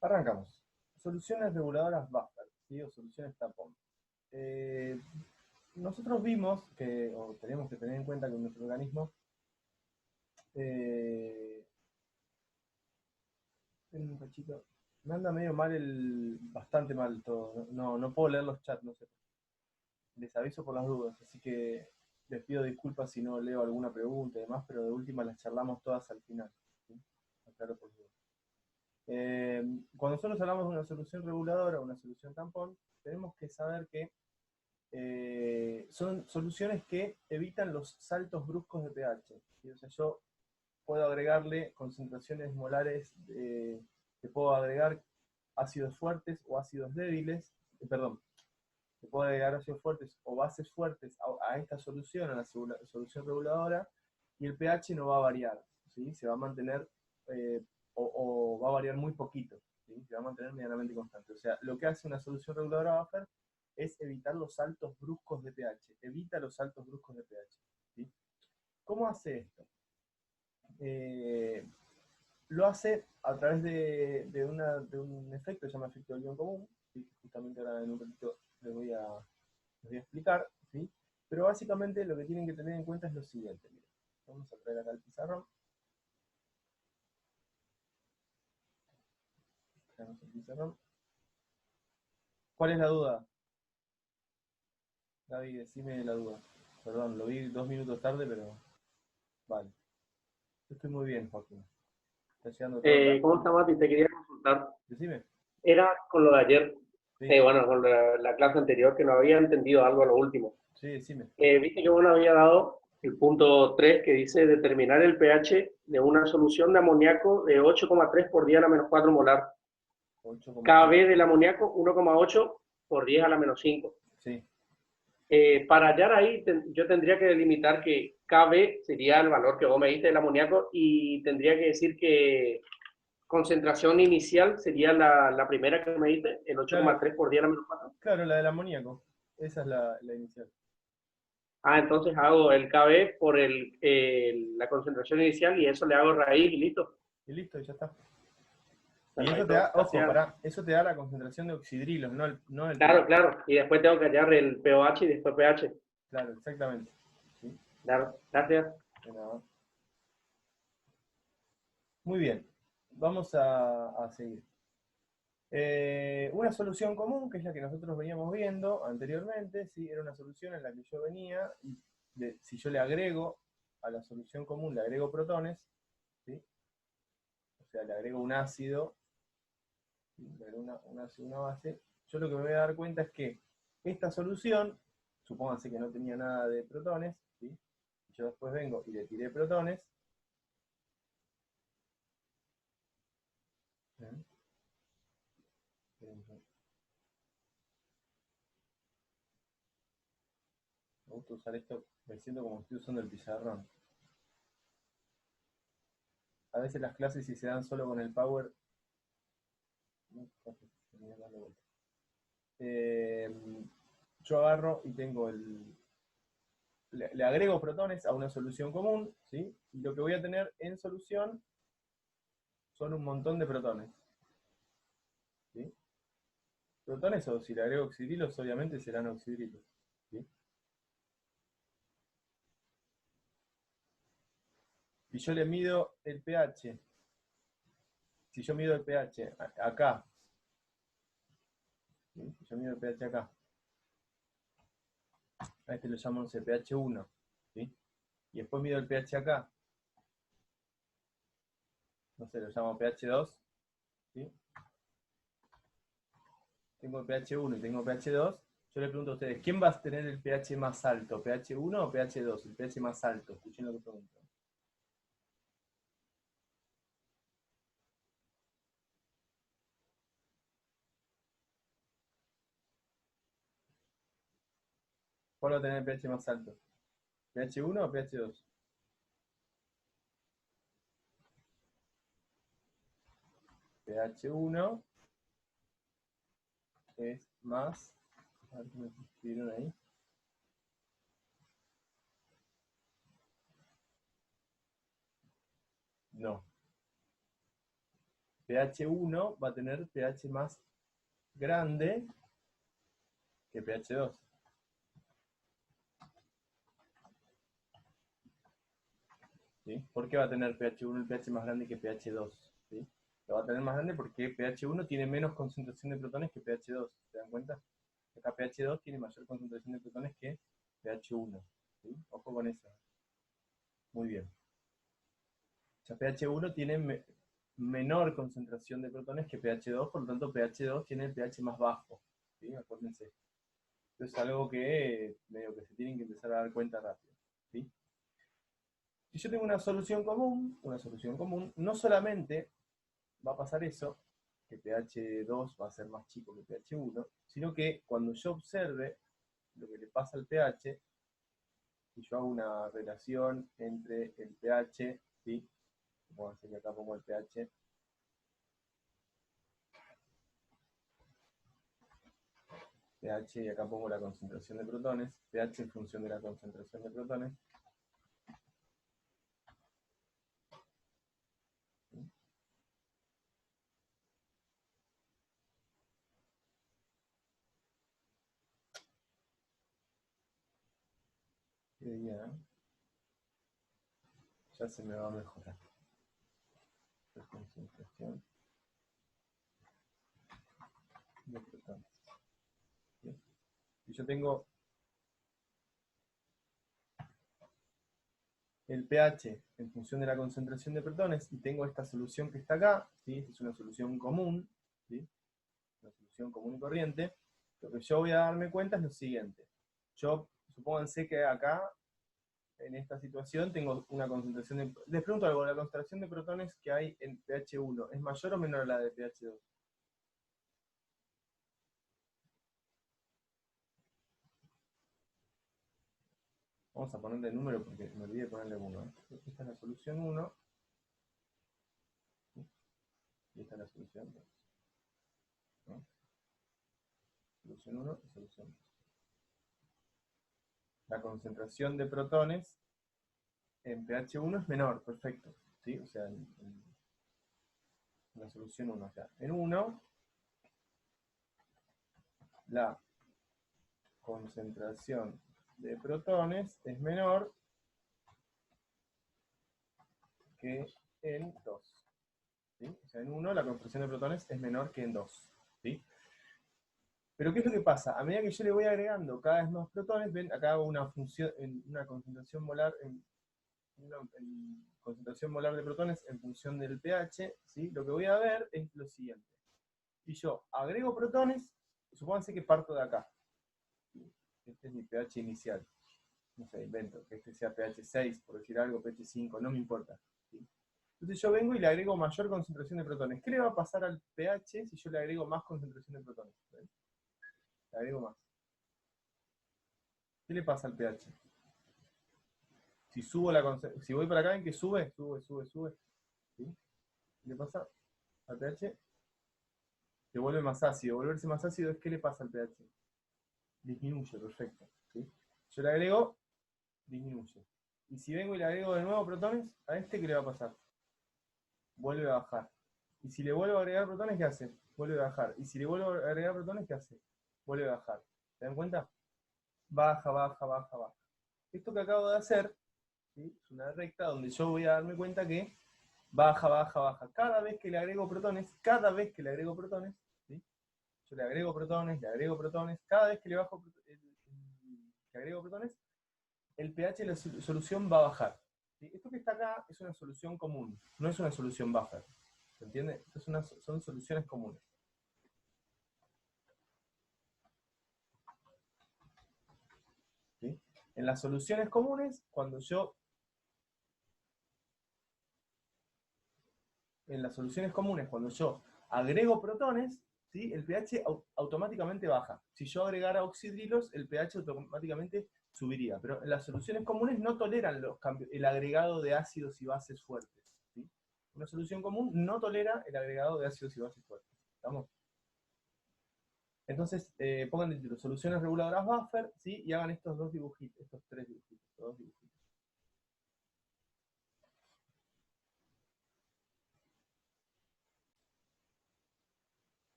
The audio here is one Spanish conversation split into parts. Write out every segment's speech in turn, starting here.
Arrancamos. Soluciones reguladoras buffer, ¿sí? O soluciones tapón. Eh, Nosotros vimos que, o tenemos que tener en cuenta que nuestro organismo eh, un cachito, me anda medio mal bastante mal todo. No puedo leer los chats, no sé. Les aviso por las dudas, así que les pido disculpas si no leo alguna pregunta y demás, pero de última las charlamos todas al final, ¿sí? Aclaro por dudas. Cuando nosotros hablamos de una solución reguladora o una solución tampón, tenemos que saber que son soluciones que evitan los saltos bruscos de pH. ¿Sí? O sea, yo puedo agregarle concentraciones molares, que puedo agregar ácidos fuertes o ácidos débiles, perdón, que puedo agregar ácidos fuertes o bases fuertes a esta solución, a la solución reguladora, y el pH no va a variar, ¿sí? Se va a mantener, eh, o va a variar muy poquito, ¿sí? Se va a mantener medianamente constante. O sea, lo que hace una solución reguladora buffer es evitar los saltos bruscos de pH, evita los saltos bruscos de pH. ¿Sí? ¿Cómo hace esto? Eh, lo hace a través de un efecto que se llama efecto de Lyon común, ¿sí? Que justamente ahora en un ratito les voy a explicar, ¿sí? Pero básicamente lo que tienen que tener en cuenta es lo siguiente. Miren, vamos a traer acá el pizarrón. Traemos el pizarrón. ¿Cuál es la duda? Gaby, decime la duda. Perdón, lo vi 2 minutos tarde, pero vale. Yo estoy muy bien, Joaquín. Está llegando todo acá. ¿Cómo está Mati? Te quería consultar. Decime. Era con lo de ayer, Sí, bueno, con la clase anterior, que no había entendido algo a lo último. sí, decime. Viste que uno había dado el punto 3 que dice determinar el pH de una solución de amoníaco de 8,3 por 10 a la menos 4 molar. 8,3. KB del amoníaco 1,8 por 10 a la menos 5. Sí, Para hallar ahí, yo tendría que delimitar que KB sería el valor que vos me diste del amoníaco y tendría que decir que concentración inicial sería la primera que me diste, el claro, 8,3 por 10 a la menos 4. claro, la del amoníaco. Esa es la inicial. Entonces hago el KB por la concentración inicial y eso le hago raíz y listo. Y listo, y ya está. Y eso te da, Perfecto, ojo, gracias. pará, eso te da la concentración de oxidrilos, no el Claro, pH. claro. Y después tengo que hallar el pOH y después pH. Claro, exactamente. ¿Sí? Claro, gracias. De nada. Muy bien, vamos a seguir. Una solución común, que es la que nosotros veníamos viendo anteriormente, ¿sí? Era una solución en la que yo venía y si yo le agrego a la solución común, le agrego protones, ¿sí? O sea, le agrego un ácido, ¿sí? Le agrego un ácido, una base, yo lo que me voy a dar cuenta es que esta solución, supónganse que no tenía nada de protones, ¿sí? Yo después vengo y le tiré protones, ¿sí? Me gusta usar esto, me siento como estoy usando el pizarrón. A veces las clases, si se dan solo con el Power, no, eh, yo agarro y tengo le agrego protones a una solución común, ¿sí? Y lo que voy a tener en solución son un montón de protones, ¿sí? Protones, o si le agrego oxidrilos, obviamente serán oxidrilos, ¿sí? Si yo le mido el pH, si yo mido el pH acá, ¿sí? Si yo mido el pH acá, a este lo llamo, no sé, pH 1, ¿sí? Y después mido el pH acá, no sé, lo llamo pH 2, ¿sí? Tengo pH 1 y tengo pH 2, yo le pregunto a ustedes, ¿quién va a tener el pH más alto? ¿pH 1 o pH 2? El pH más alto, escuchen lo que pregunto. ¿Cuál va a tener el pH más alto? ¿pH 1 o pH 2? pH 1 es más, a ver si me escribieron ahí. No, pH 1 va a tener pH más grande que pH 2. ¿Sí? ¿Por qué va a tener pH 1 el pH más grande que pH 2? ¿Sí? Lo va a tener más grande porque pH 1 tiene menos concentración de protones que pH 2. ¿Se dan cuenta? Acá pH 2 tiene mayor concentración de protones que pH 1. ¿Sí? Ojo con eso. Muy bien. O sea, pH 1 tiene menor concentración de protones que pH 2, por lo tanto pH 2 tiene el pH más bajo. ¿Sí? Acuérdense. Esto es algo que medio que se tienen que empezar a dar cuenta rápido. ¿Sí? Si yo tengo una solución común, no solamente va a pasar eso, que pH 2 va a ser más chico que pH 1, sino que cuando yo observe lo que le pasa al pH, y yo hago una relación entre el pH, ¿sí? Vamos a hacer que acá pongo el pH, y acá pongo la concentración de protones, pH en función de la concentración de protones. Ya se me va a mejorar. La concentración de protones. ¿Sí? Y yo tengo el pH en función de la concentración de protones y tengo esta solución que está acá, ¿sí? Es una solución común, ¿sí? Una solución común y corriente. Lo que yo voy a darme cuenta es lo siguiente. Yo, supónganse que acá, en esta situación, tengo una concentración de... Les pregunto algo, ¿la concentración de protones que hay en pH 1 es mayor o menor a la de pH 2? Vamos a ponerle el número porque me olvidé de ponerle 1. Esta es la solución 1. Y esta es la solución 2. ¿No? Solución 1 y solución 2. La concentración de protones en pH 1 es menor, perfecto. ¿Sí? O sea, en la solución 1 acá. En 1, la concentración de protones es menor que en 2. ¿Sí? O sea, en 1 la concentración de protones es menor que en 2. ¿Sí? Pero ¿qué es lo que pasa? A medida que yo le voy agregando cada vez más protones, ven, acá hago una función, una concentración molar, concentración molar de protones en función del pH, ¿sí? Lo que voy a ver es lo siguiente. Si yo agrego protones, supónganse que parto de acá. Este es mi pH inicial. No sé, invento, que este sea pH 6, por decir algo, pH 5, no me importa. ¿Sí? Entonces yo vengo y le agrego mayor concentración de protones. ¿Qué le va a pasar al pH si yo le agrego más concentración de protones? ¿Ven? Le agrego más. ¿Qué le pasa al pH? Si subo si voy para acá, ¿en qué sube? Sube. ¿Sí? ¿Qué le pasa al pH? Se vuelve más ácido. Volverse más ácido es ¿qué le pasa al pH? Disminuye, perfecto. ¿Sí? Yo le agrego, disminuye. Y si vengo y le agrego de nuevo protones, a este, ¿qué le va a pasar? Vuelve a bajar. Y si le vuelvo a agregar protones, ¿qué hace? Vuelve a bajar. Y si le vuelvo a agregar protones, ¿qué hace? Vuelve a bajar. ¿Se dan cuenta? Baja. Esto que acabo de hacer, ¿sí? Es una recta donde yo voy a darme cuenta que baja. Cada vez que le agrego protones, ¿sí? Yo le agrego protones, cada vez que le bajo que agrego protones, el pH de la solución va a bajar. ¿Sí? Esto que está acá es una solución común, no es una solución buffer. ¿Se entiende? Son soluciones comunes. ¿Sí? En las soluciones comunes, cuando yo agrego protones, ¿sí? El pH automáticamente baja. Si yo agregara oxidrilos, el pH automáticamente subiría. Pero en las soluciones comunes no toleran el agregado de ácidos y bases fuertes. ¿Sí? Una solución común no tolera el agregado de ácidos y bases fuertes. ¿Estamos? Entonces, pongan el título, soluciones reguladoras buffer, ¿sí? Y hagan estos dos dibujitos, estos tres dibujitos, dos dibujitos.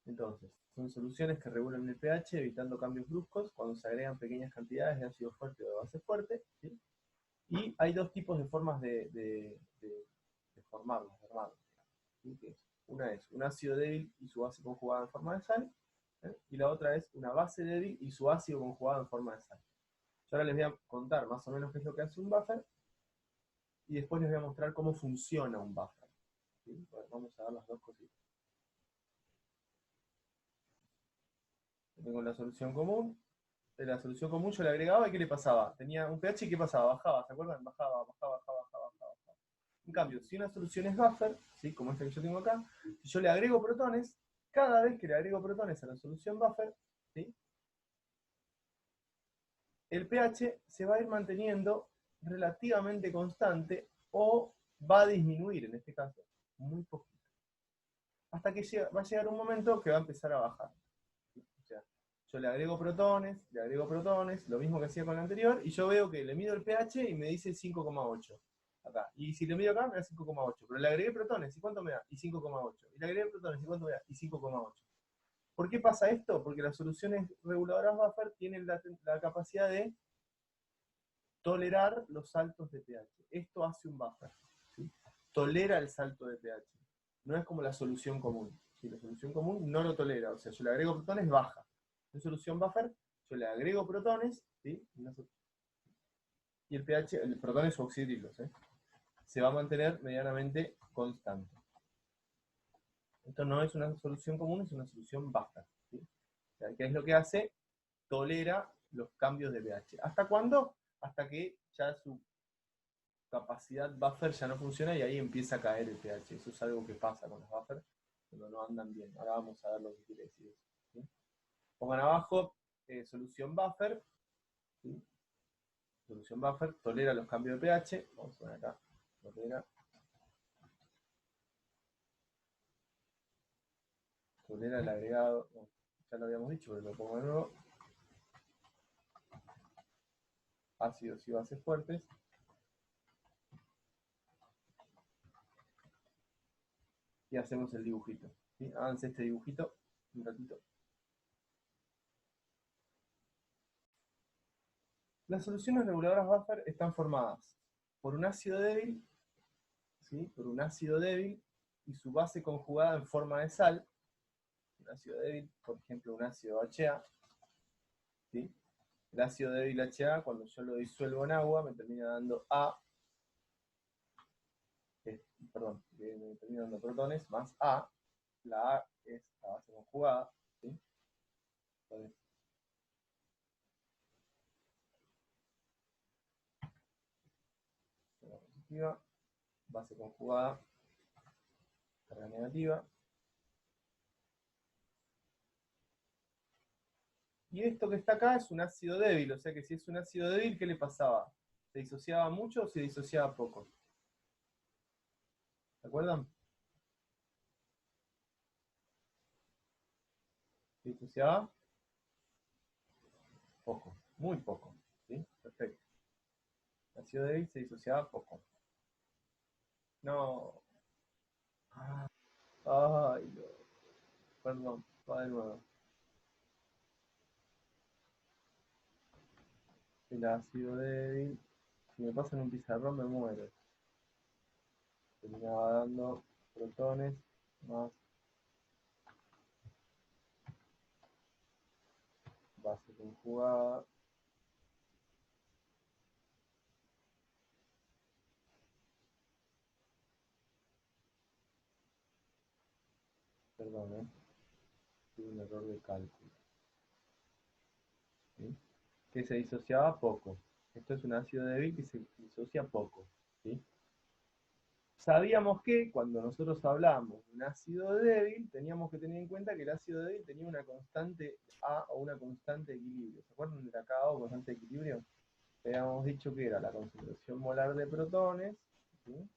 Entonces, son soluciones que regulan el pH evitando cambios bruscos cuando se agregan pequeñas cantidades de ácido fuerte o de base fuerte, ¿sí? Y hay dos tipos de formas de formarlos, de armarlos, ¿sí? Una es un ácido débil y su base conjugada en forma de sal, ¿eh? Y la otra es una base débil y su ácido conjugado en forma de sal. Yo ahora les voy a contar más o menos qué es lo que hace un buffer y después les voy a mostrar cómo funciona un buffer, ¿sí? Bueno, vamos a ver las dos cositas. Tengo la solución común. De la solución común yo le agregaba y ¿qué le pasaba? Tenía un pH y ¿qué pasaba? Bajaba, ¿se acuerdan? Bajaba, bajaba, bajaba, bajaba, bajaba, bajaba. En cambio, si una solución es buffer, ¿sí? Como esta que yo tengo acá, si yo le agrego protones, cada vez que le agrego protones a la solución buffer, ¿sí? El pH se va a ir manteniendo relativamente constante o va a disminuir, en este caso, muy poquito. Hasta que va a llegar un momento que va a empezar a bajar. O sea, yo le agrego protones, lo mismo que hacía con el anterior, y yo veo que le mido el pH y me dice 5,8. Acá. Y si le mido acá, me da 5,8. Pero le agregué protones, ¿y cuánto me da? Y 5,8. Y le agregué protones, ¿y cuánto me da? Y 5,8. ¿Por qué pasa esto? Porque las soluciones reguladoras buffer tienen la capacidad de tolerar los saltos de pH. Esto hace un buffer, ¿sí? Tolera el salto de pH. No es como la solución común. ¿Sí? La solución común no lo tolera. O sea, yo le agrego protones, baja. En solución buffer, yo le agrego protones, ¿sí? Y el pH, el protones o oxidrilos, ¿eh? Se va a mantener medianamente constante. Esto no es una solución común, es una solución buffer, ¿sí? O sea, ¿qué es lo que hace? Tolera los cambios de pH. ¿Hasta cuándo? Hasta que ya su capacidad buffer ya no funciona y ahí empieza a caer el pH. Eso es algo que pasa con los buffers cuando no andan bien. Ahora vamos a ver lo que quiere decir eso, ¿sí? Pongan abajo solución buffer, ¿sí? Solución buffer tolera los cambios de pH. Vamos a poner acá, tolera el agregado, bueno, ya lo habíamos dicho, pero lo pongo de nuevo. Ácidos y bases fuertes. Y hacemos el dibujito, ¿sí? Avance este dibujito un ratito. Las soluciones reguladoras buffer están formadas por un ácido débil, ¿sí? Por un ácido débil y su base conjugada en forma de sal. Un ácido débil, por ejemplo, un ácido HA, ¿sí? El ácido débil HA, cuando yo lo disuelvo en agua, me termina dando me termina dando protones más A. La A es la base conjugada, ¿sí? Entonces, carga positiva, base conjugada, carga negativa. Y esto que está acá es un ácido débil, o sea que si es un ácido débil, ¿qué le pasaba? ¿Se disociaba mucho o se disociaba poco? ¿Se acuerdan? ¿Se disociaba? Poco, muy poco, ¿sí? Perfecto. El ácido débil se disociaba poco. No. Ay, no. Perdón, va de nuevo. El ácido débil. Si me pasan un pizarrón me muero. Terminaba dando protones más base conjugada. Perdón, tuve un error de cálculo. ¿Sí? Que se disociaba poco. Esto es un ácido débil que se disocia poco, ¿sí? Sabíamos que cuando nosotros hablamos de un ácido débil, teníamos que tener en cuenta que el ácido débil tenía una constante A o una constante de equilibrio. ¿Se acuerdan de la K o constante de equilibrio? Habíamos dicho que era la concentración molar de protones, ¿sí?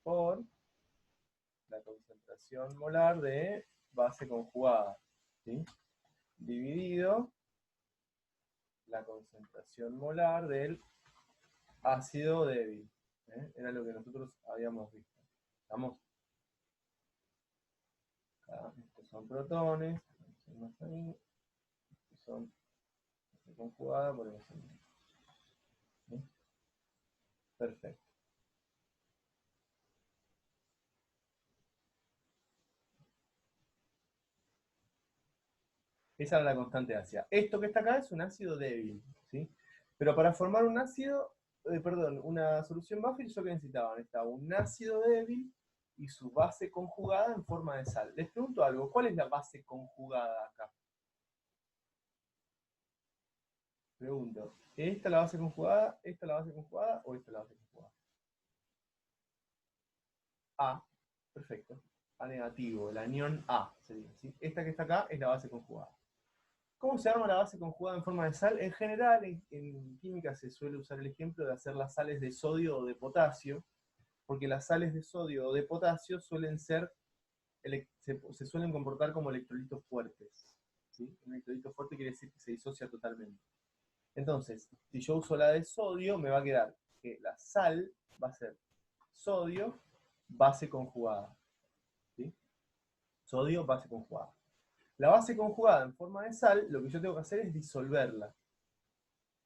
Por la concentración molar de base conjugada, ¿sí? Dividido la concentración molar del ácido débil, ¿eh? Era lo que nosotros habíamos visto. Estamos acá, estos son protones, más ahí, que son conjugadas por el centro. ¿Sí? Perfecto. Esa es la constante ácida. Esto que está acá es un ácido débil, ¿sí? Pero para formar un ácido, perdón, una solución Buffer, ¿yo qué necesitaba? Necesitaba un ácido débil y su base conjugada en forma de sal. Les pregunto algo, ¿cuál es la base conjugada acá? Pregunto, ¿esta es la base conjugada, esta es la base conjugada o esta es la base conjugada? A, perfecto. A negativo, el anión A sería, ¿sí? Esta que está acá es la base conjugada. ¿Cómo se arma la base conjugada en forma de sal? En general, en química se suele usar el ejemplo de hacer las sales de sodio o de potasio, porque las sales de sodio o de potasio suelen ser, se suelen comportar como electrolitos fuertes. ¿Sí? Un electrolito fuerte quiere decir que se disocia totalmente. Entonces, si yo uso la de sodio, me va a quedar que la sal va a ser sodio, base conjugada. ¿Sí? Sodio, base conjugada. La base conjugada en forma de sal, lo que yo tengo que hacer es disolverla.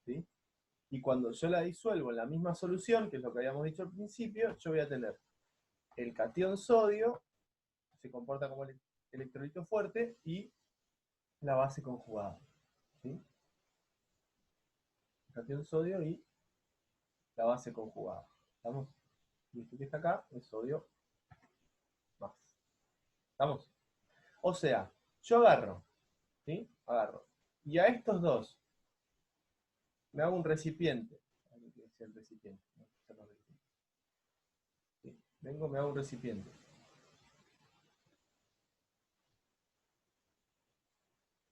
¿Sí? Y cuando yo la disuelvo en la misma solución, que es lo que habíamos dicho al principio, yo voy a tener el catión sodio, que se comporta como electrolito fuerte, y la base conjugada. ¿Sí? El catión sodio y la base conjugada. ¿Estamos? Y esto que está acá es sodio más. ¿Estamos? O sea, yo agarro, ¿sí? Agarro. Y a estos dos me hago un recipiente. El recipiente. ¿Sí? Vengo, me hago un recipiente.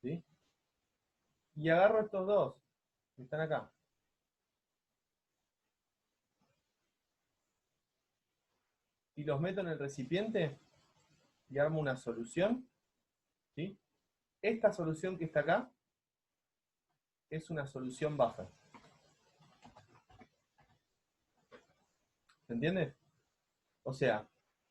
¿Sí? Y agarro estos dos que están acá. Y los meto en el recipiente y armo una solución. ¿Sí? Esta solución que está acá es una solución buffer. ¿Se entiende? O sea,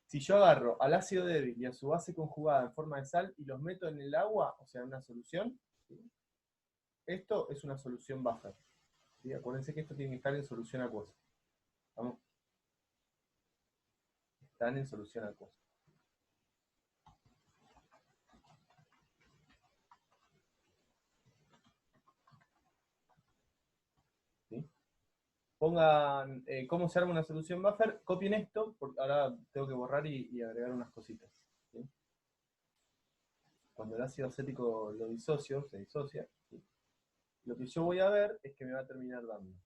si yo agarro al ácido débil y a su base conjugada en forma de sal y los meto en el agua, o sea, en una solución, ¿sí? Esto es una solución buffer. ¿Sí? Acuérdense que esto tiene que estar en solución acuosa. ¿Vamos? Están en solución acuosa. ¿Sí? Pongan cómo se arma una solución buffer, copien esto, porque ahora tengo que borrar y agregar unas cositas. ¿Sí? Cuando el ácido acético lo disocio, se disocia, ¿sí? Lo que yo voy a ver es que me va a terminar dando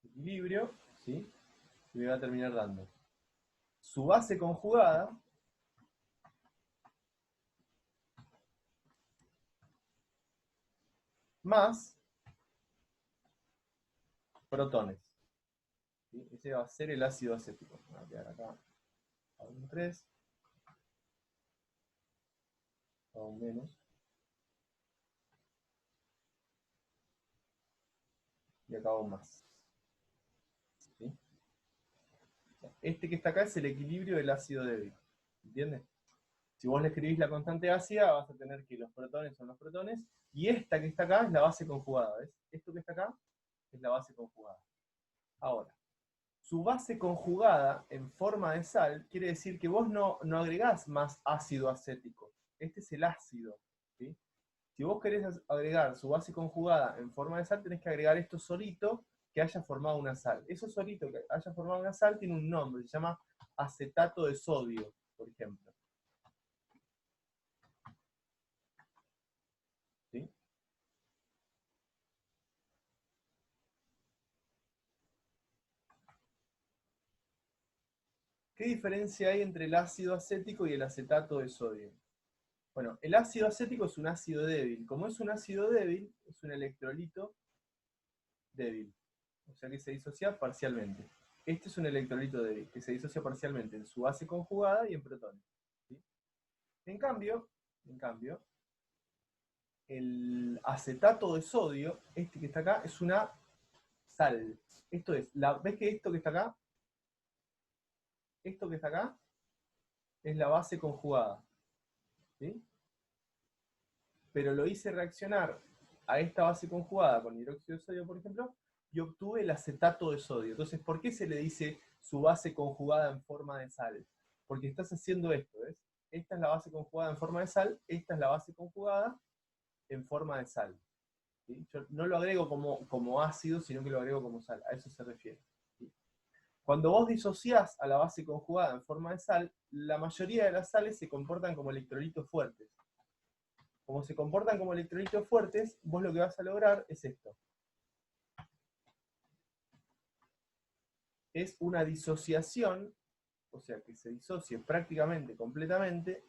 equilibrio, ¿sí? Y me va a terminar dando su base conjugada más protones. ¿Sí? Ese va a ser el ácido acético. Me va a quedar acá a un 3, a un menos, y acá un más. ¿Sí? Este que está acá es el equilibrio del ácido débil. ¿Entiendes? Si vos le escribís la constante ácida, vas a tener que los protones son los protones, y esta que está acá es la base conjugada. ¿Ves? Esto que está acá es la base conjugada. Ahora, su base conjugada en forma de sal quiere decir que vos no agregás más ácido acético. Este es el ácido. ¿Sí? Si vos querés agregar su base conjugada en forma de sal, tenés que agregar esto solito que haya formado una sal. Eso solito que haya formado una sal tiene un nombre, se llama acetato de sodio, por ejemplo. ¿Sí? ¿Qué diferencia hay entre el ácido acético y el acetato de sodio? Bueno, el ácido acético es un ácido débil. Como es un ácido débil, es un electrolito débil. O sea que se disocia parcialmente. Este es un electrolito débil, que se disocia parcialmente en su base conjugada y en protones. ¿Sí? En cambio, el acetato de sodio, este que está acá, es una sal. Esto es, ¿ves que esto que está acá? Esto que está acá es la base conjugada. ¿sí? Pero lo hice reaccionar a esta base conjugada con hidróxido de sodio, por ejemplo, y obtuve el acetato de sodio. Entonces, ¿por qué se le dice su base conjugada en forma de sal? Porque estás haciendo esto, ¿ves? Esta es la base conjugada en forma de sal, esta es la base conjugada en forma de sal. ¿Sí? Yo no lo agrego como ácido, sino que lo agrego como sal. A eso se refiere. ¿Sí? Cuando vos disociás a la base conjugada en forma de sal, la mayoría de las sales se comportan como electrolitos fuertes. Como se comportan como electrolitos fuertes, vos lo que vas a lograr es esto. Es una disociación, o sea, que se disocie prácticamente, completamente,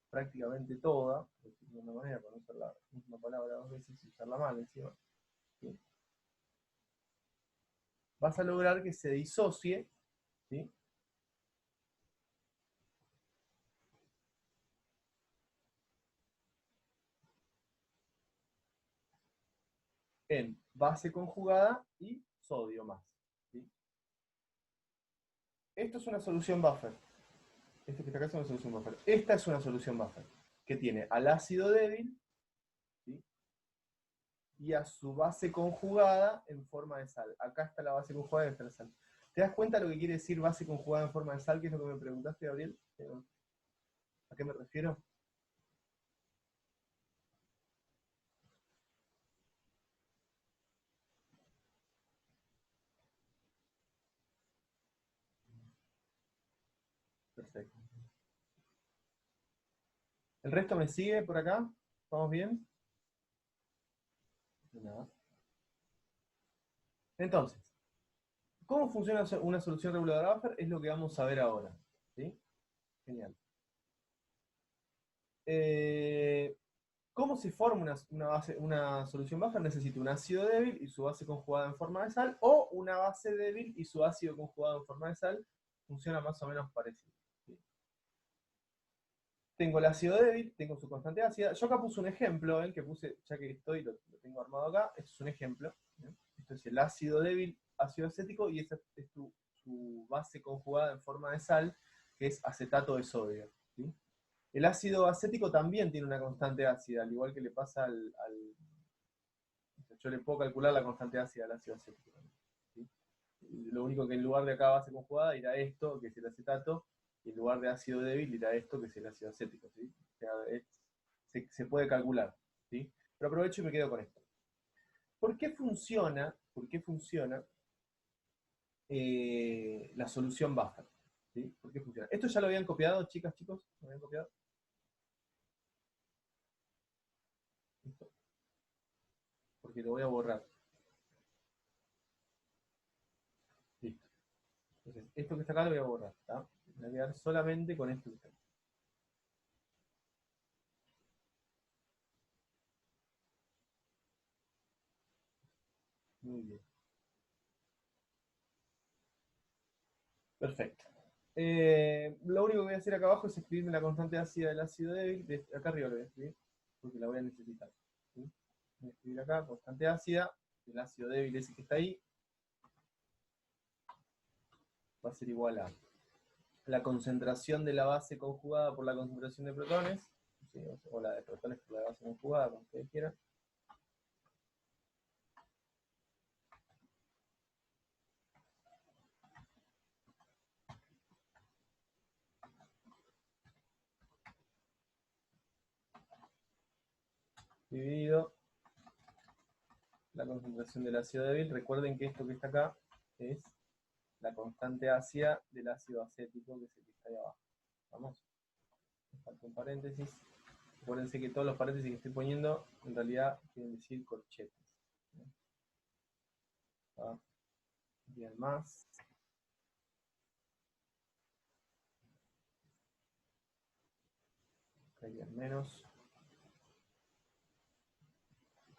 prácticamente toda, por decirlo de una manera, para no usar la misma palabra dos veces y usarla mal encima. ¿Sí? Vas a lograr que se disocie, ¿sí? En base conjugada y sodio más. ¿Sí? Esto es una solución buffer. Esto que está acá es una solución buffer. Esta es una solución buffer, que tiene al ácido débil, ¿sí? Y a su base conjugada en forma de sal. Acá está la base conjugada y está la sal. ¿Te das cuenta lo que quiere decir base conjugada en forma de sal? Que es lo que me preguntaste, Gabriel. ¿A qué me refiero? Perfecto. ¿El resto me sigue por acá? ¿Vamos bien? Nada. Entonces, ¿cómo funciona una solución reguladora buffer? Es lo que vamos a ver ahora. ¿Sí? Genial. ¿Cómo se forma una solución buffer? Necesito un ácido débil y su base conjugada en forma de sal, o una base débil y su ácido conjugado en forma de sal. Funciona más o menos parecido. ¿Sí? Tengo el ácido débil, tengo su constante ácida. Yo acá puse un ejemplo, el que puse, ya que estoy, lo tengo armado acá. Esto es un ejemplo. ¿Bien? Esto es el ácido débil, ácido acético, y esta es su base conjugada en forma de sal, que es acetato de sodio. ¿Sí? El ácido acético también tiene una constante ácida, al igual que le pasa yo le puedo calcular la constante ácida al ácido acético. ¿Sí? Lo único que en lugar de acá base conjugada irá esto, que es el acetato, y en lugar de ácido débil irá esto, que es el ácido acético. ¿Sí? O sea, se puede calcular. ¿Sí? Pero aprovecho y me quedo con esto. ¿Por qué funciona la solución buffer? ¿Sí? ¿Por qué funciona? ¿Esto ya lo habían copiado, chicas, chicos? ¿Lo habían copiado? ¿Listo? Porque lo voy a borrar. Listo. Entonces, esto que está acá lo voy a borrar. ¿Tá? Me voy a quedar solamente con esto que está acá. Muy bien. Perfecto. Lo único que voy a hacer acá abajo es escribirme la constante ácida del ácido débil. Acá arriba lo voy a escribir, porque la voy a necesitar. ¿Sí? Voy a escribir acá, constante ácida, el ácido débil ese que está ahí, va a ser igual a la concentración de la base conjugada por la concentración de protones, ¿sí? O la de protones por la base conjugada, como ustedes quieran. Dividido la concentración del ácido débil. Recuerden que esto que está acá es la constante ácida del ácido acético, que es el que está ahí abajo. Vamos, falta un paréntesis. Acuérdense que todos los paréntesis que estoy poniendo en realidad quieren decir corchetes. ¿Ah? Bien, más. Bien, menos.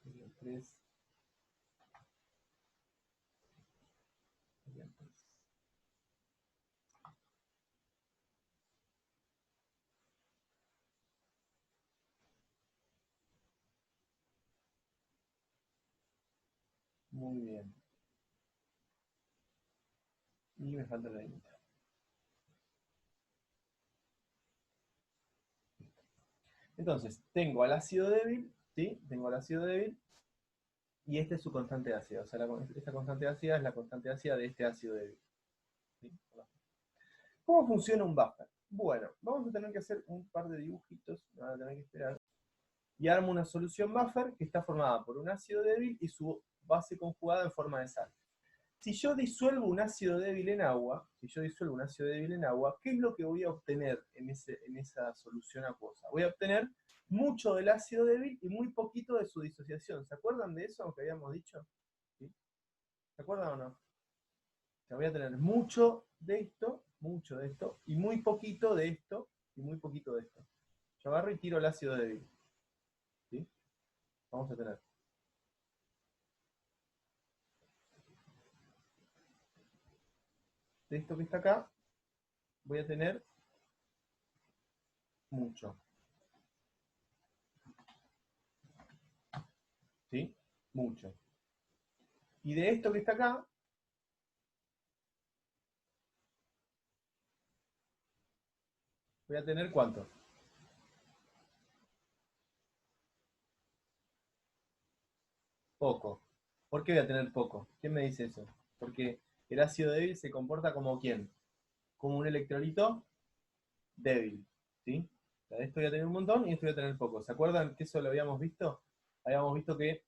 Bien, 3. Bien, 3. Muy bien. Y me falta la límite. Entonces, tengo al ácido débil, ¿sí? Tengo al ácido débil, y esta es su constante ácida. O sea, esta constante ácida es la constante ácida de este ácido débil. ¿Sí? ¿Cómo funciona un buffer? Bueno, vamos a tener que hacer un par de dibujitos, van a tener que esperar. Y armo una solución buffer que está formada por un ácido débil y su base conjugada en forma de sal. Si yo disuelvo un ácido débil en agua, ¿qué es lo que voy a obtener en esa solución acuosa? Voy a obtener mucho del ácido débil y muy poquito de su disociación. ¿Se acuerdan de eso que habíamos dicho? ¿Sí? ¿Se acuerdan o no? O sea, voy a tener mucho de esto, y muy poquito de esto, y muy poquito de esto. Yo agarro y tiro el ácido débil. ¿Sí? Vamos a tener. De esto que está acá, voy a tener mucho. ¿Sí? Mucho. Y de esto que está acá, voy a tener ¿cuánto? Poco. ¿Por qué voy a tener poco? ¿Quién me dice eso? Porque el ácido débil se comporta como ¿quién? Como un electrolito débil. ¿Sí? O sea, de esto voy a tener un montón y de esto voy a tener poco. ¿Se acuerdan que eso lo habíamos visto? Habíamos visto que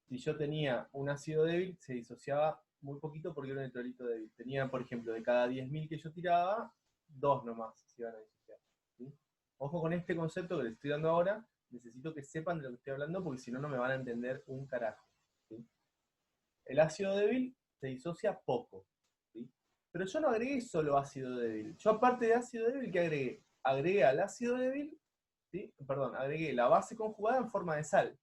si yo tenía un ácido débil, se disociaba muy poquito porque era un electrolito débil. Tenía, por ejemplo, de cada 10.000 que yo tiraba, 2 nomás se iban a disociar. ¿Sí? Ojo con este concepto que les estoy dando ahora, necesito que sepan de lo que estoy hablando porque si no, no me van a entender un carajo. ¿Sí? El ácido débil se disocia poco. ¿Sí? Pero yo no agregué solo ácido débil. Yo aparte de ácido débil, ¿qué agregué? Agregué al ácido débil, ¿sí? Perdón, agregué la base conjugada en forma de sal.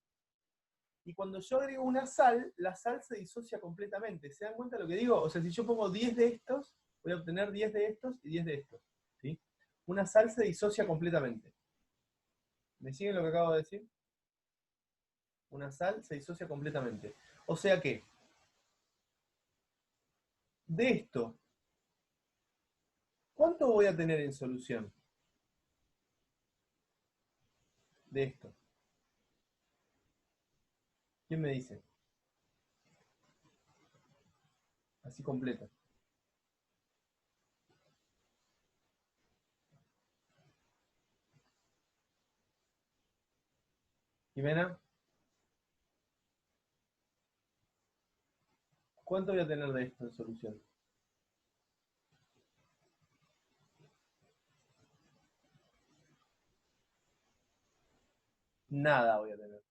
Y cuando yo agrego una sal, la sal se disocia completamente. ¿Se dan cuenta de lo que digo? O sea, si yo pongo 10 de estos, voy a obtener 10 de estos y 10 de estos. ¿Sí? Una sal se disocia completamente. ¿Me siguen lo que acabo de decir? Una sal se disocia completamente. O sea que, de esto, ¿cuánto voy a tener en solución? De esto. ¿Quién me dice? Así completo. Jimena, ¿cuánto voy a tener de esto en solución? Nada voy a tener.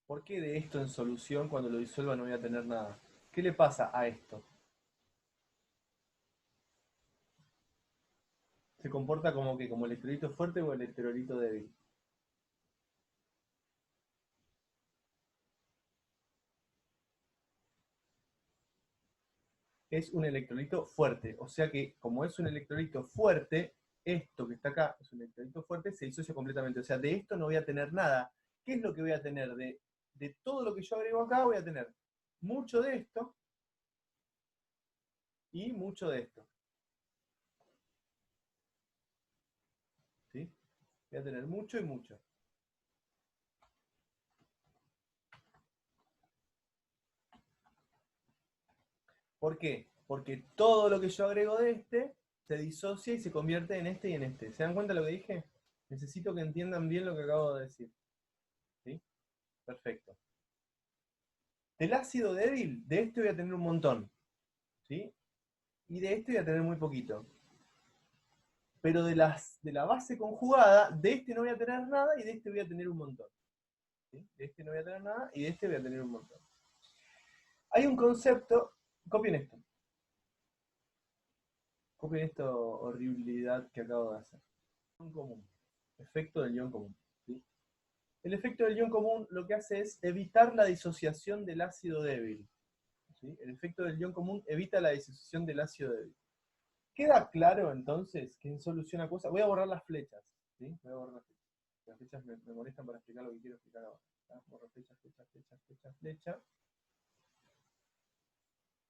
¿Por qué de esto en solución cuando lo disuelva no voy a tener nada? ¿Qué le pasa a esto? ¿Se comporta como que como electrolito fuerte o electrolito débil? Es un electrolito fuerte. O sea que como es un electrolito fuerte, esto que está acá es un electrolito fuerte, se disocia completamente. O sea, de esto no voy a tener nada. ¿Qué es lo que voy a tener? De todo lo que yo agrego acá voy a tener mucho de esto y mucho de esto. ¿Sí? Voy a tener mucho y mucho. ¿Por qué? Porque todo lo que yo agrego de este se disocia y se convierte en este y en este. ¿Se dan cuenta de lo que dije? Necesito que entiendan bien lo que acabo de decir. ¿Sí? Perfecto. Del ácido débil, de este voy a tener un montón. ¿Sí? Y de este voy a tener muy poquito. Pero de la base conjugada, de este no voy a tener nada y de este voy a tener un montón. ¿Sí? De este no voy a tener nada y de este voy a tener un montón. Hay un concepto, copien esto. Copien esta horribilidad que acabo de hacer. Ion común. Efecto del ion común. ¿Sí? El efecto del ion común lo que hace es evitar la disociación del ácido débil. ¿Sí? El efecto del ion común evita la disociación del ácido débil. ¿Queda claro entonces que en solución acuosa? Voy a borrar las flechas. ¿Sí? Voy a borrar las flechas. Las flechas me molestan para explicar lo que quiero explicar ahora. Borro flecha, flecha, flecha, flecha, flecha.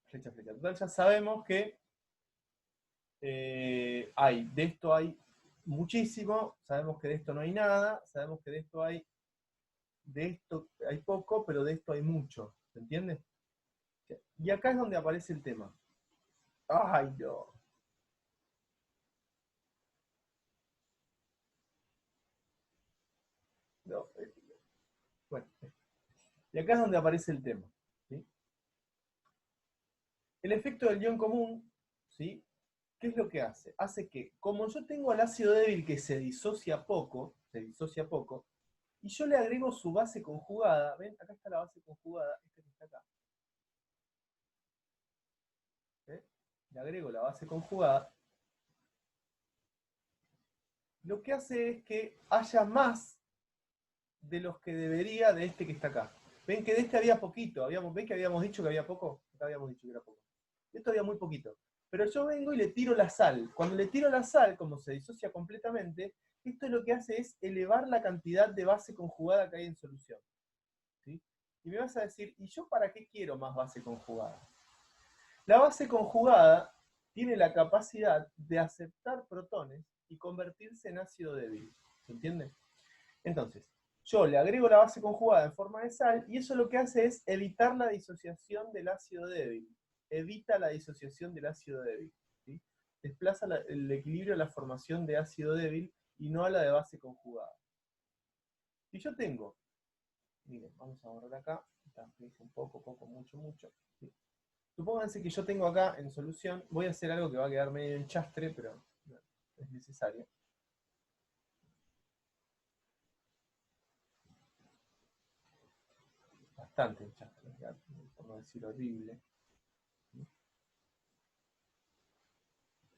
Flecha, flecha. Total, ya sabemos que de esto hay muchísimo, sabemos que de esto no hay nada, sabemos que de esto hay poco, pero de esto hay mucho, ¿se entiende? Y acá es donde aparece el tema. ¡Ay, no! No, bueno, y acá es donde aparece el tema, ¿sí? El efecto del ion común, ¿sí? ¿Qué es lo que hace? Hace que, como yo tengo el ácido débil que se disocia poco, y yo le agrego su base conjugada, ¿ven? Acá está la base conjugada, esta que está acá. ¿Eh? Le agrego la base conjugada. Lo que hace es que haya más de los que debería de este que está acá. Ven que de este había poquito, ¿ven que habíamos dicho que había poco? Acá habíamos dicho que era poco. De esto había muy poquito. Pero yo vengo y le tiro la sal. Cuando le tiro la sal, como se disocia completamente, esto lo que hace es elevar la cantidad de base conjugada que hay en solución. ¿Sí? Y me vas a decir, ¿y yo para qué quiero más base conjugada? La base conjugada tiene la capacidad de aceptar protones y convertirse en ácido débil. ¿Se entiende? Entonces, yo le agrego la base conjugada en forma de sal y eso lo que hace es evitar la disociación del ácido débil. Evita la disociación del ácido débil. ¿Sí? Desplaza el equilibrio a la formación de ácido débil y no a la de base conjugada. Si yo tengo, miren, vamos a borrar acá, un poco, mucho. ¿Sí? Supónganse que yo tengo acá en solución, voy a hacer algo que va a quedar medio en chastre, pero no, es necesario. Bastante en chastre, por no decir horrible.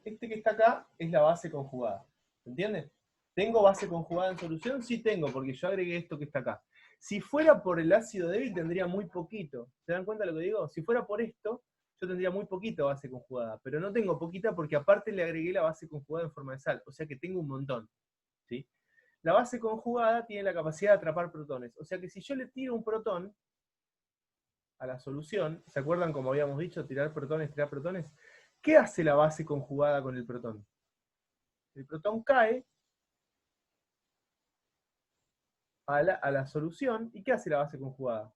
Este que está acá es la base conjugada. ¿Se entiende? ¿Tengo base conjugada en solución? Sí tengo, porque yo agregué esto que está acá. Si fuera por el ácido débil, tendría muy poquito. ¿Se dan cuenta de lo que digo? Si fuera por esto, yo tendría muy poquita base conjugada. Pero no tengo poquita porque aparte le agregué la base conjugada en forma de sal. O sea que tengo un montón. ¿Sí? La base conjugada tiene la capacidad de atrapar protones. O sea que si yo le tiro un protón a la solución, ¿se acuerdan como habíamos dicho, tirar protones, tirar protones? ¿Qué hace la base conjugada con el protón? El protón cae a la solución, ¿y qué hace la base conjugada?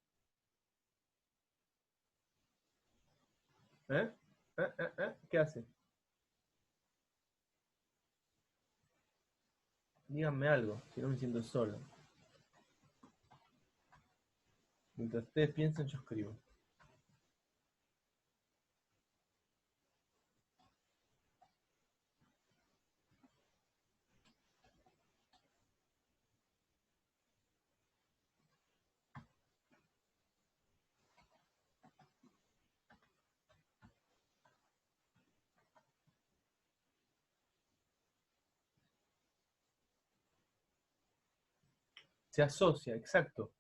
¿Eh? ¿Qué hace? Díganme algo, si no me siento solo. Mientras ustedes piensan, yo escribo. Se asocia, exacto.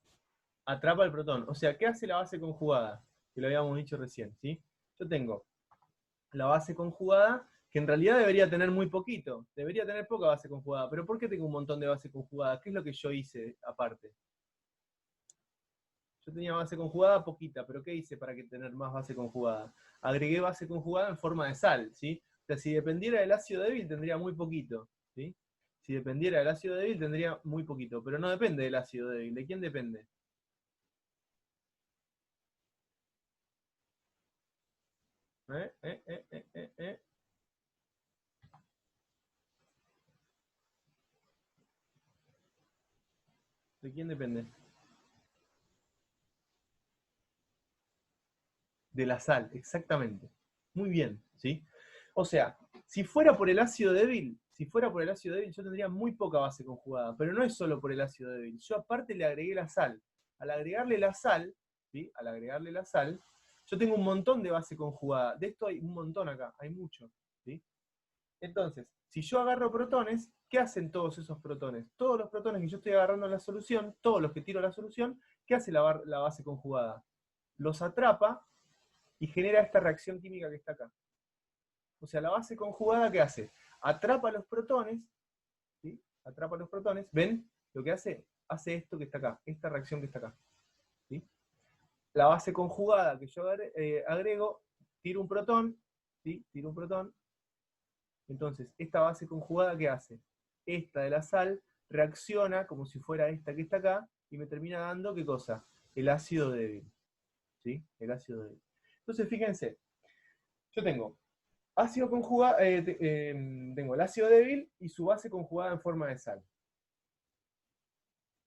Atrapa el protón. O sea, ¿qué hace la base conjugada? Que lo habíamos dicho recién, ¿sí? Yo tengo la base conjugada, que en realidad debería tener muy poquito. Debería tener poca base conjugada. Pero ¿por qué tengo un montón de base conjugada? ¿Qué es lo que yo hice aparte? Yo tenía base conjugada poquita, pero ¿qué hice para que tener más base conjugada? Agregué base conjugada en forma de sal, ¿sí? O sea, si dependiera del ácido débil tendría muy poquito, ¿sí? Si dependiera del ácido débil tendría muy poquito, pero no depende del ácido débil. ¿De quién depende? ¿Eh? ¿Eh? ¿Eh? ¿Eh? ¿Eh? ¿Eh? ¿De quién depende? De la sal, exactamente. Muy bien, ¿sí? O sea, si fuera por el ácido débil, yo tendría muy poca base conjugada, pero no es solo por el ácido débil. Yo aparte le agregué la sal. Al agregarle la sal, ¿sí? Al agregarle la sal, yo tengo un montón de base conjugada. De esto hay un montón acá, hay mucho, ¿sí? Entonces, si yo agarro protones, ¿qué hacen todos esos protones? Todos los protones que yo estoy agarrando en la solución, todos los que tiro a la solución, ¿qué hace la base conjugada? Los atrapa y genera esta reacción química que está acá. O sea, la base conjugada, ¿qué hace? Atrapa los protones, ¿sí? Atrapa los protones, ¿ven? Lo que hace esto que está acá, esta reacción que está acá. ¿Sí? La base conjugada que yo agrego, tiro un protón, ¿sí? Tiro un protón. Entonces, esta base conjugada, ¿qué hace? esta de la sal reacciona como si fuera esta que está acá, y me termina dando, ¿qué cosa? El ácido débil. ¿Sí? El ácido débil. Entonces, fíjense, yo tengo ácido conjugado, tengo el ácido débil y su base conjugada en forma de sal.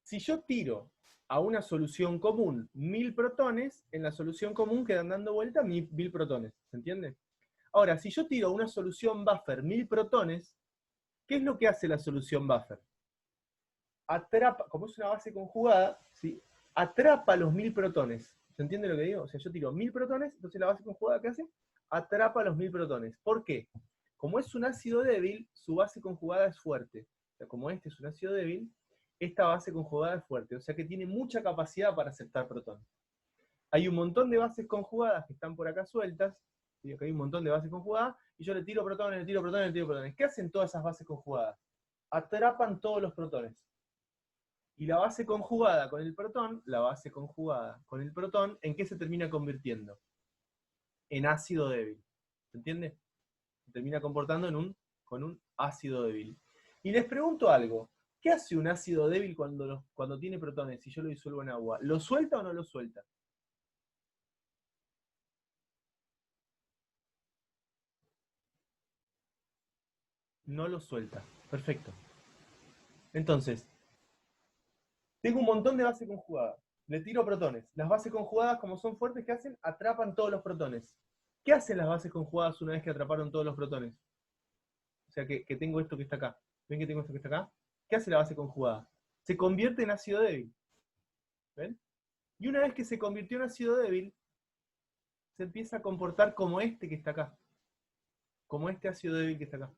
Si yo tiro a una solución común 1000 protones, en la solución común quedan dando vuelta 1000 protones. ¿Se entiende? Ahora, si yo tiro a una solución buffer 1000 protones, ¿qué es lo que hace la solución buffer? Atrapa, como es una base conjugada, ¿sí? Atrapa los 1000 protones. ¿Se entiende lo que digo? O sea, yo tiro 1000 protones, entonces la base conjugada, ¿qué hace? Atrapa los 1000 protones. ¿Por qué? Como es un ácido débil, su base conjugada es fuerte. O sea, como este es un ácido débil, esta base conjugada es fuerte. O sea que tiene mucha capacidad para aceptar protones. Hay un montón de bases conjugadas que están por acá sueltas. ¿Sí? Acá hay un montón de bases conjugadas, y yo le tiro protones, le tiro protones, le tiro protones. ¿Qué hacen todas esas bases conjugadas? Atrapan todos los protones. Y la base conjugada con el protón, ¿en qué se termina convirtiendo? En ácido débil. ¿Se entiende? Se termina comportando con un ácido débil. Y les pregunto algo. ¿Qué hace un ácido débil cuando tiene protones si yo lo disuelvo en agua? ¿Lo suelta o no lo suelta? No lo suelta. Perfecto. Entonces, tengo un montón de bases conjugadas. Le tiro protones. Las bases conjugadas, como son fuertes, ¿qué hacen? Atrapan todos los protones. ¿Qué hacen las bases conjugadas una vez que atraparon todos los protones? O sea, que tengo esto que está acá. ¿Ven que tengo esto que está acá? ¿Qué hace la base conjugada? Se convierte en ácido débil. ¿Ven? Y una vez que se convirtió en ácido débil, se empieza a comportar como este que está acá. Como este ácido débil que está acá.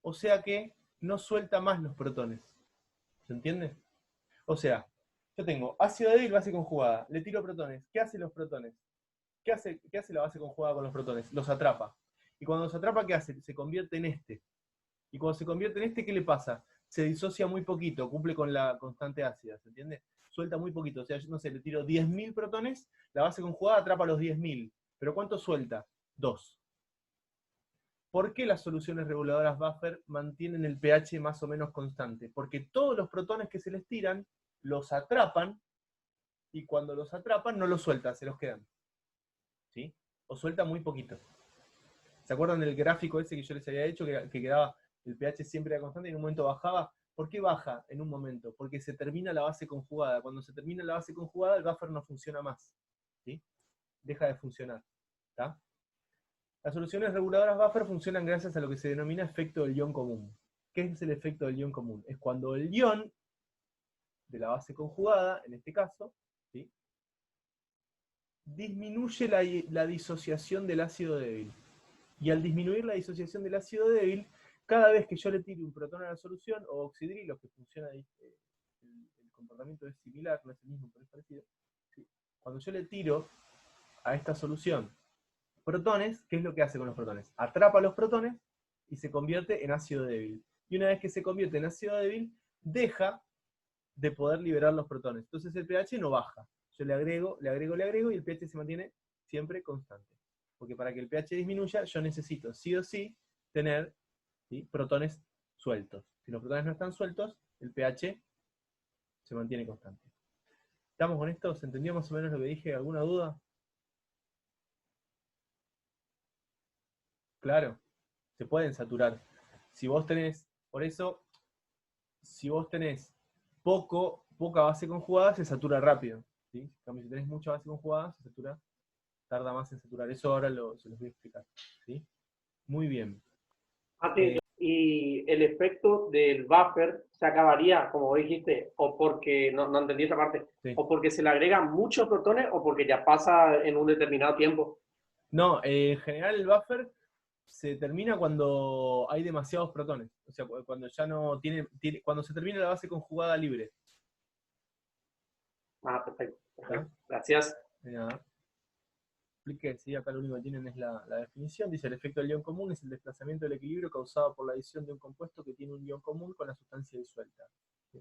O sea que no suelta más los protones. ¿Se entiende? O sea, yo tengo ácido débil, base conjugada. Le tiro protones. ¿Qué hacen los protones? ¿Qué hace la base conjugada con los protones? Los atrapa. Y cuando los atrapa, ¿qué hace? Se convierte en este. Y cuando se convierte en este, ¿qué le pasa? Se disocia muy poquito, cumple con la constante ácida, ¿se entiende? Suelta muy poquito. O sea, yo no sé, le tiro 10.000 protones, la base conjugada atrapa los 10.000. ¿Pero cuánto suelta? 2. ¿Por qué las soluciones reguladoras buffer mantienen el pH más o menos constante? Porque todos los protones que se les tiran los atrapan, y cuando los atrapan no los sueltan, se los quedan. ¿Sí? O suelta muy poquito. ¿Se acuerdan del gráfico ese que yo les había hecho, que quedaba el pH siempre era constante y en un momento bajaba? ¿Por qué baja en un momento? Porque se termina la base conjugada. Cuando se termina la base conjugada, el buffer no funciona más. ¿Sí? Deja de funcionar. ¿Está? Las soluciones reguladoras buffer funcionan gracias a lo que se denomina efecto del ion común. ¿Qué es el efecto del ion común? Es cuando el ion de la base conjugada, en este caso, ¿sí? Disminuye la disociación del ácido débil. Y al disminuir la disociación del ácido débil, cada vez que yo le tire un protón a la solución, o oxidrilo, que funciona, el comportamiento es similar, no es el mismo, pero es parecido. ¿Sí? Cuando yo le tiro a esta solución protones, ¿qué es lo que hace con los protones? Atrapa los protones y se convierte en ácido débil. Y una vez que se convierte en ácido débil, deja de poder liberar los protones. Entonces el pH no baja. Yo le agrego, y el pH se mantiene siempre constante. Porque para que el pH disminuya, yo necesito sí o sí tener, ¿sí?, protones sueltos. Si los protones no están sueltos, el pH se mantiene constante. ¿Estamos con esto? ¿Se entendió más o menos lo que dije? ¿Alguna duda? Claro, se pueden saturar. Si vos tenés, por eso, si vos tenés poca base conjugada, se satura rápido. ¿Sí? En cambio, si tenés mucha base conjugada, se satura, tarda más en saturar. Eso ahora se los voy a explicar. ¿Sí? Muy bien. Y el efecto del buffer se acabaría, como dijiste, o porque, no entendí esa parte, Sí. o porque se le agregan muchos protones o porque ya pasa en un determinado tiempo. No, en general el buffer se termina cuando hay demasiados protones. O sea, cuando ya no cuando se termina la base conjugada libre. Ah, perfecto. ¿Está? Gracias. De nada. Expliqué, ¿sí? Acá lo único que tienen es la definición. Dice: el efecto del ion común es el desplazamiento del equilibrio causado por la adición de un compuesto que tiene un ion común con la sustancia disuelta. ¿Sí?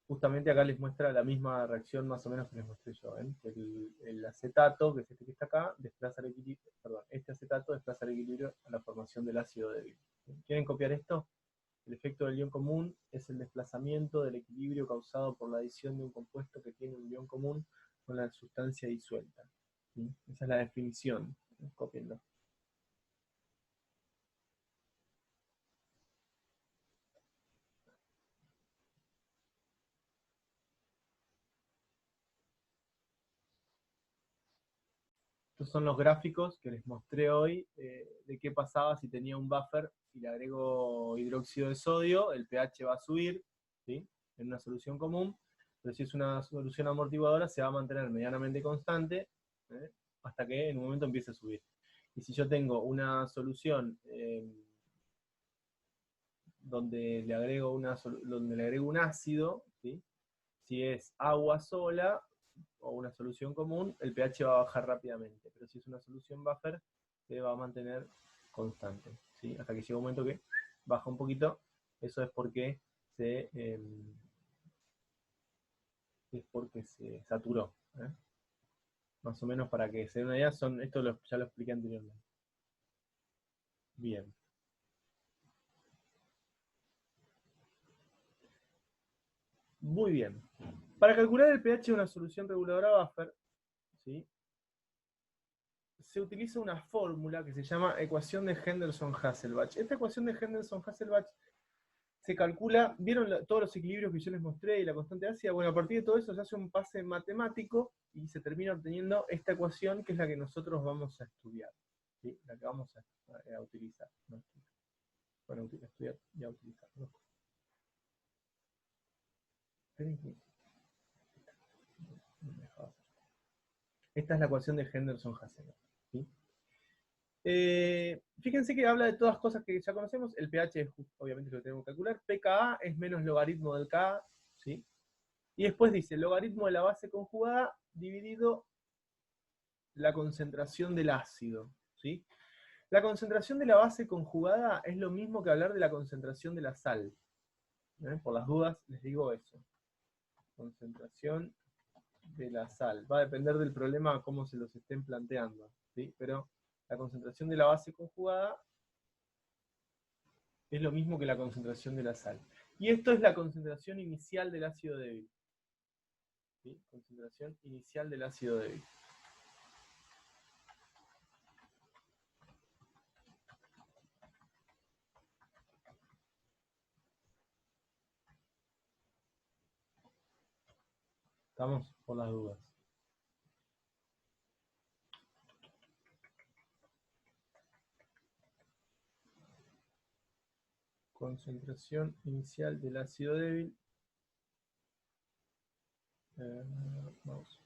Justamente acá les muestra la misma reacción más o menos que les mostré yo. ¿Ven? El acetato, que es este que está acá, desplaza el equilibrio, perdón, este acetato desplaza el equilibrio a la formación del ácido débil. ¿Quieren copiar esto? El efecto del ion común es el desplazamiento del equilibrio causado por la adición de un compuesto que tiene un ion común con la sustancia disuelta. ¿Sí? Esa es la definición. Copienlo. Estos son los gráficos que les mostré hoy de qué pasaba si tenía un buffer y le agrego hidróxido de sodio, el pH va a subir, ¿sí? En una solución común, pero si es una solución amortiguadora se va a mantener medianamente constante hasta que en un momento empiece a subir. Y si yo tengo una solución donde le agrego un ácido, ¿sí? Si es agua sola, o una solución común, el pH va a bajar rápidamente. Pero si es una solución buffer, se va a mantener constante. ¿Sí? Hasta que llega un momento que baja un poquito. Eso es porque se saturó. Más o menos para que se den una idea, esto ya lo expliqué anteriormente. Bien. Muy bien. Para calcular el pH de una solución reguladora buffer, ¿sí? Se utiliza una fórmula que se llama ecuación de Henderson-Hasselbalch. Esta ecuación de Henderson-Hasselbalch se calcula, ¿vieron todos los equilibrios que yo les mostré y la constante ácida? Bueno, a partir de todo eso se hace un pase matemático y se termina obteniendo esta ecuación que es la que nosotros vamos a estudiar, ¿sí? La que vamos a utilizar. ¿No? Bueno, estudiar y a utilizar. ¿No? Esta es la ecuación de Henderson-Hasselbalch. ¿Sí? Fíjense que habla de todas cosas que ya conocemos. El pH es obviamente lo que tenemos que calcular. pKa es menos logaritmo del Ka, ¿sí? Y después dice logaritmo de la base conjugada dividido la concentración del ácido, ¿sí? La concentración de la base conjugada es lo mismo que hablar de la concentración de la sal. Por las dudas les digo eso. Concentración de la sal. Va a depender del problema cómo se los estén planteando, ¿sí? Pero la concentración de la base conjugada es lo mismo que la concentración de la sal. Y esto es la concentración inicial del ácido débil. ¿Sí? Concentración inicial del ácido débil. Estamos por las dudas. Concentración inicial del ácido débil. Vamos.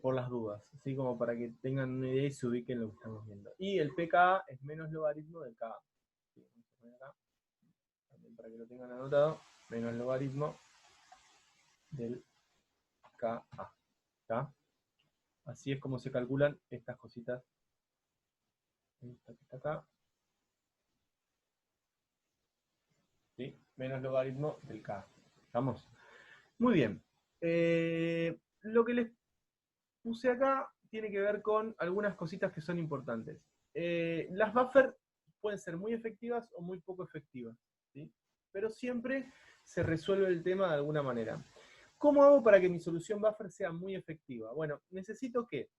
Por las dudas, así como para que tengan una idea y se ubiquen lo que estamos viendo. Y el pKa es menos logaritmo del Ka. Sí, vamos a poner acá, también para que lo tengan anotado, menos logaritmo del Ka. ¿Está? Así es como se calculan estas cositas. Esta que está acá. ¿Sí? Menos logaritmo del K. ¿Estamos? Muy bien. Lo que les puse acá tiene que ver con algunas cositas que son importantes. Las buffer pueden ser muy efectivas o muy poco efectivas, ¿sí? Pero siempre se resuelve el tema de alguna manera. ¿Cómo hago para que mi solución buffer sea muy efectiva? Bueno, necesito que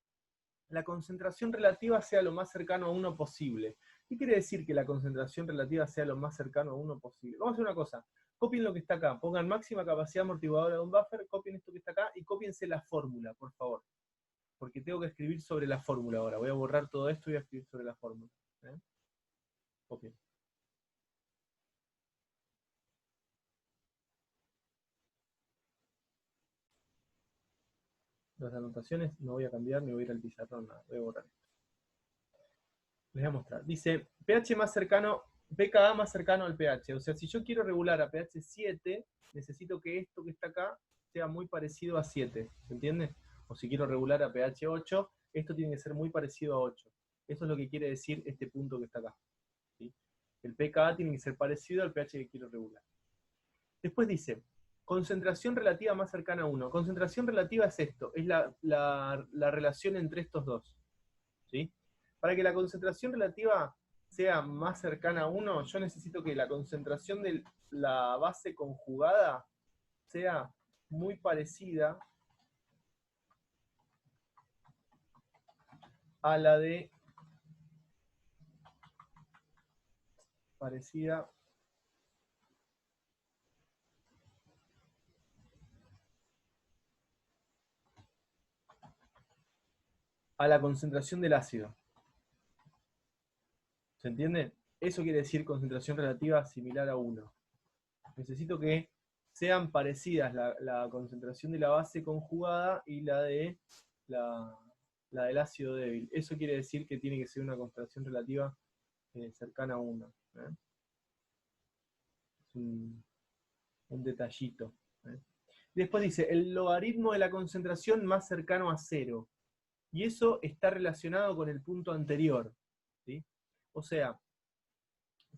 la concentración relativa sea lo más cercano a 1 posible. ¿Qué quiere decir que la concentración relativa sea lo más cercano a 1 posible? Vamos a hacer una cosa. Copien lo que está acá. Pongan máxima capacidad amortiguadora de un buffer, copien esto que está acá y cópiense la fórmula, por favor. Porque tengo que escribir sobre la fórmula ahora. Voy a borrar todo esto y voy a escribir sobre la fórmula. Copien. Las anotaciones no voy a cambiar ni voy a ir al pizarrón, nada. Voy a borrar esto. Les voy a mostrar. Dice, pH más cercano, pKa más cercano al pH. O sea, si yo quiero regular a pH 7, necesito que esto que está acá sea muy parecido a 7. ¿Se entiende? O si quiero regular a pH 8, esto tiene que ser muy parecido a 8. Eso es lo que quiere decir este punto que está acá. ¿Sí? El pKa tiene que ser parecido al pH que quiero regular. Después dice, concentración relativa más cercana a 1. Concentración relativa es esto, es la relación entre estos dos. ¿Sí? Para que la concentración relativa sea más cercana a 1, yo necesito que la concentración de la base conjugada sea muy parecida a la de a la concentración del ácido. ¿Se entiende? Eso quiere decir concentración relativa similar a 1. Necesito que sean parecidas la concentración de la base conjugada y la del ácido débil. Eso quiere decir que tiene que ser una concentración relativa cercana a 1. Es un detallito. Después dice, el logaritmo de la concentración más cercano a 0. Y eso está relacionado con el punto anterior, ¿sí? O sea,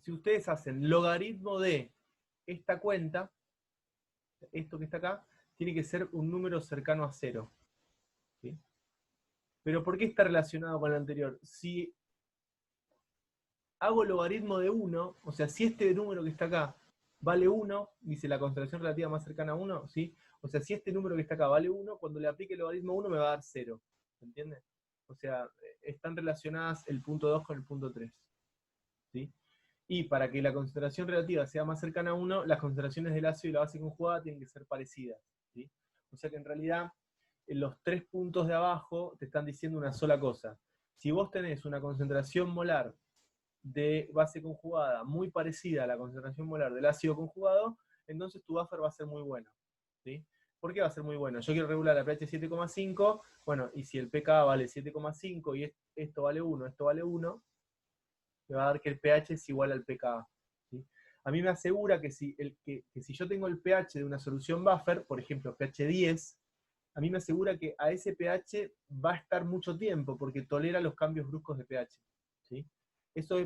si ustedes hacen logaritmo de esta cuenta, esto que está acá, tiene que ser un número cercano a 0. ¿Sí? Pero ¿por qué está relacionado con el anterior? Si hago logaritmo de 1, o sea, si este número que está acá vale 1, dice la concentración relativa más cercana a 1, ¿sí? O sea, si este número que está acá vale 1, cuando le aplique el logaritmo 1 me va a dar 0. ¿Se entiende? O sea, están relacionadas el punto 2 con el punto 3. ¿Sí? Y para que la concentración relativa sea más cercana a 1, las concentraciones del ácido y la base conjugada tienen que ser parecidas. ¿Sí? O sea que en realidad los 3 puntos de abajo te están diciendo una sola cosa. Si vos tenés una concentración molar de base conjugada muy parecida a la concentración molar del ácido conjugado, entonces tu buffer va a ser muy bueno. ¿Sí? ¿Por qué va a ser muy bueno? Yo quiero regular la pH 7,5, bueno, y si el pK vale 7,5 y esto vale 1, esto vale 1, me va a dar que el pH es igual al pKa. ¿Sí? A mí me asegura que si yo tengo el pH de una solución buffer, por ejemplo pH 10, a mí me asegura que a ese pH va a estar mucho tiempo, porque tolera los cambios bruscos de pH. ¿Sí?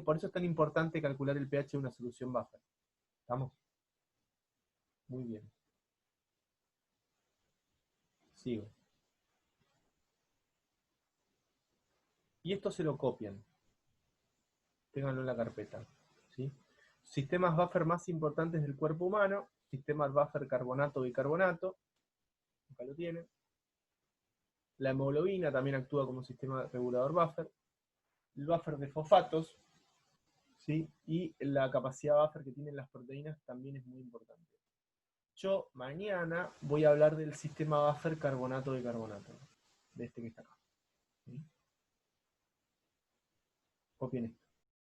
Por eso es tan importante calcular el pH de una solución buffer. ¿Estamos? Muy bien. Sigo. Y esto se lo copian. Ténganlo en la carpeta. ¿Sí? Sistemas buffer más importantes del cuerpo humano. Sistemas buffer carbonato-bicarbonato. Acá lo tienen. La hemoglobina también actúa como sistema regulador buffer. El buffer de fosfatos, ¿sí? Y la capacidad buffer que tienen las proteínas también es muy importante. Yo mañana voy a hablar del sistema buffer carbonato-bicarbonato, de este que está acá. ¿Sí? Copien esto.